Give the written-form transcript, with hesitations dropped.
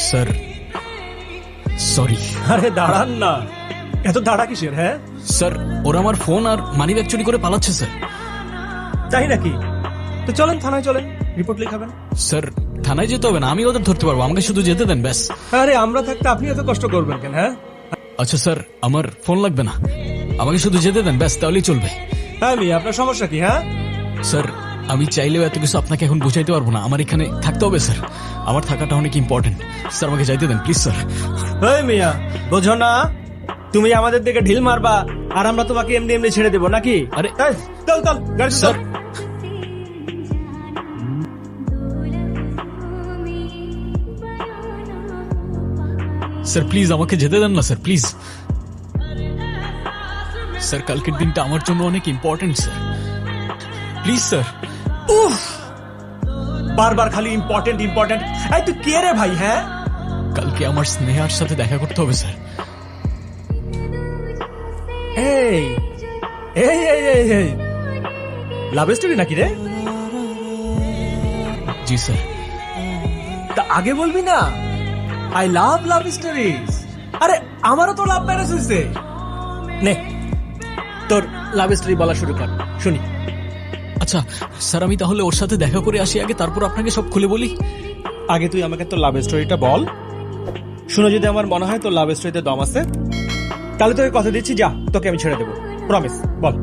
Sir sorry. আরে দাঁড়ান না, এত দাঁড়া কিসের? হ্যাঁ স্যার ওরা আমার ফোন আর মানিব্যাগ চুরি করে পালাচ্ছে স্যার। তাই নাকি? তো চলেন থানায়, চলেন রিপোর্ট লিখাবেন। স্যার থানায় যেতে হবে না, আমি ওদের ধরতে পারবো, আমাকে শুধু যেতে দেন ব্যাস। আরে আমরা থাকতে আপনি এত কষ্ট করবেন কেন? হ্যাঁ আচ্ছা স্যার আমার ফোন লাগবে না, আমাকে শুধু যেতে দেন ব্যাস, তাহলেই চলবে। হ্যাঁ মি, আপনার সমস্যা কি? হ্যাঁ স্যার আমি চাইলেও এত কিছু আপনাকে এখন বুঝাইতে পারবো না, আমার এখানে থাকতে হবে স্যার, আমার থাকাটা অনেক ইম্পর্টেন্ট। স্যার আমাকে যাইতে দেন প্লিজ স্যার। এই মিয়া, বোঝো না তুমি আমাদের দিকে ঢিল মারবা আর আমরা তোমাকে এমনি এমনি ছেড়ে দেবো নাকি? আরে এই, চল চল গাড়ি স্যার চল। স্যার প্লিজ আমাকে যেতে দেন না স্যার, প্লিজ স্যার, কালকের দিনটা আমার জন্য অনেক ইম্পর্টেন্ট স্যার, প্লিজ স্যার। উফ, বারবার খালি ইম্পর্টেন্ট ইম্পর্টেন্ট। এই তুই কে রে ভাই? হ্যাঁ কালকে আমার স্নেহার সাথে দেখা করতে হবে স্যার। এই এই এই এই এই লাভ স্টোরি নাকি রে? জি স্যার। তা আগে বলবি না? I love love stories. আরে আমারও তো লাভ ম্যারেজ হয়েছে। নে তোর লাভ স্টোরি বলা শুরু কর, শুনি। আচ্ছা স্যার আমি তাহলে ওর সাথে দেখা করে আসি আগে, তারপর আপনাকে সব খুলে বলি। আগে তুই আমাকে তোর লাভ স্টোরিটা বল, শুনে যদি আমার মনে হয় তোর লাভ স্টোরিতে দম আছে তাহলে তোকে কথা দিচ্ছি, যা তোকে আমি ছেড়ে দেবো, প্রমিস। বল।